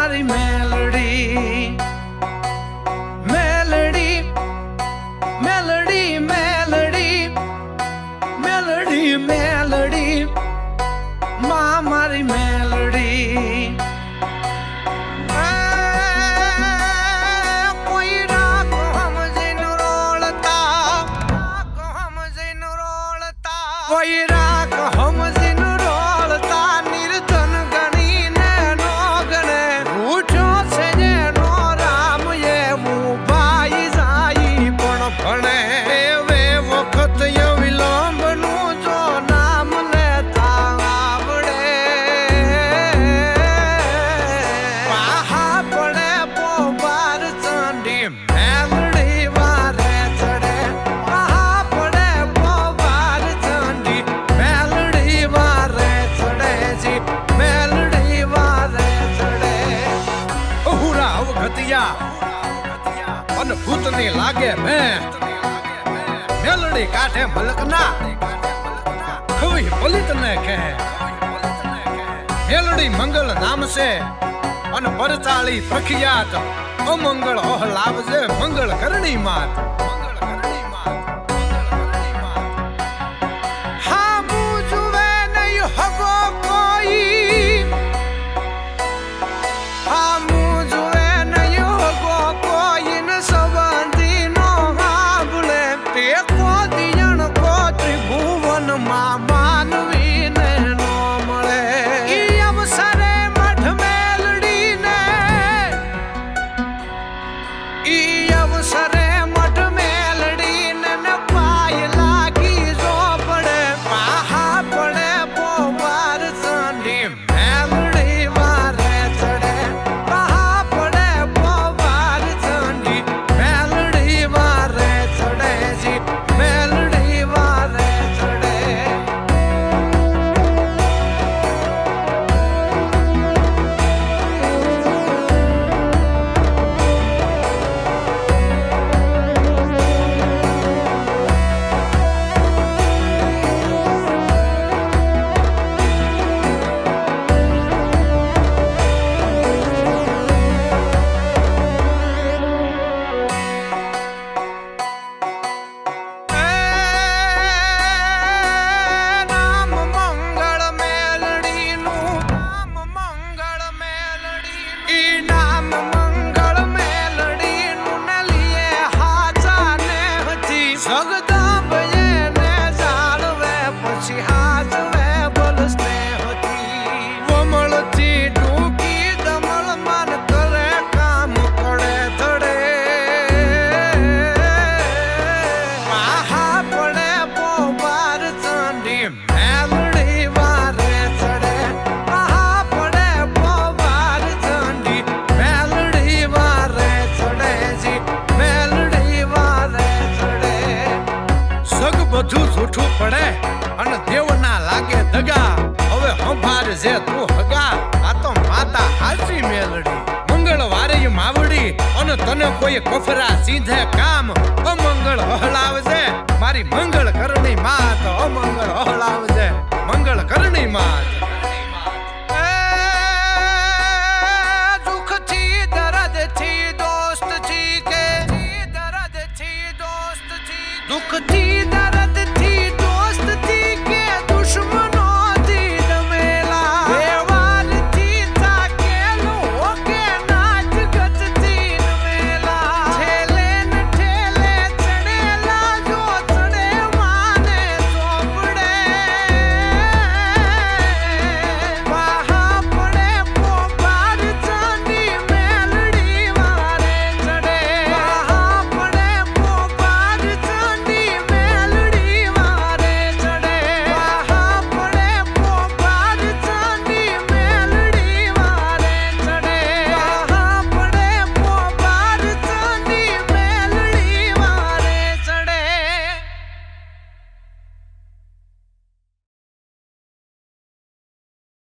મારી મેલડી મેલડી મેલડી મેલડી મેલડી મેલડી માં મારી મેલડી કોઈ રાગ સમજીને રોળતા કોઈ રાગ સમજીને રોળતા નિર્ધન ગણીને નો ગણે રૂઠો છે જેનો રામ એવું ભાઈ જાય પણ ભણે એવે વખત વિલંબનું જો નામ લેતા આવડે પાહા પડે પોબાર ચંડી મેલડી વારે ચડે પાહા પડે પોબાર ચંડી મેલડી વારે ચડે જી મેલડી વારે ચડે હુરા અવગતિયા અને ભૂતની લાગે મેં મેલડી કાઢે મલકના ખવી પલિત ને કહે મેલડી મંગલ નામ છે અને પરચાળી પ્રખ્યાત અમંગળ ઓહલાવજે મંગળ કરણી માત હા મુજવે નહીં હગો કોઈ હા મુજવે નહીં હગો કોઈ ન સંબંધી નો હાંભળે તે કોદિયણ કો ત્રિભુવન માં માનવી ને નો મળે ઈ અવસરે મઠ મેલડી ને ઈ અવસરે મઠ મેલડી ને પાય લાગી જો પડે પાહા પડે પોવાર ચંડી મેલડી વારે ચડે પાહા પડે પોવાર ચંડી મેલડી વારે ચડે જી મેલડી વારે ચડે નામ મંગળ મેલડીનું નામ મંગળ મેલડી ઈ નામ મંગળ મેલડીનું ને લીએ હાચા ને હતી જગદંબ એને જાળવે પછી હાચવે બોલ સ્નેહથી વમળથી ડૂકી દમળ મન કરે કામ કરે ધડે પાહા પડે પોબાર ચંડી મેલડી વારે ચડે પાહા પડે પોબાર ચંડી મેલડી વારે ચડે જી મેલડી વારે ચડે સગ બધું જૂઠું પડે અને દેવના લાગે દગા હવે સંભાર જે તું હગા આ તો માતા હાચી મેલડી મંગળવારે માવડી અને તને કોઈ કફરા સીધે કામ અમંગળ હલાવજે મારી મંગળ કરણી માત અમંગળ હલાવજે મંગળ કરણી માત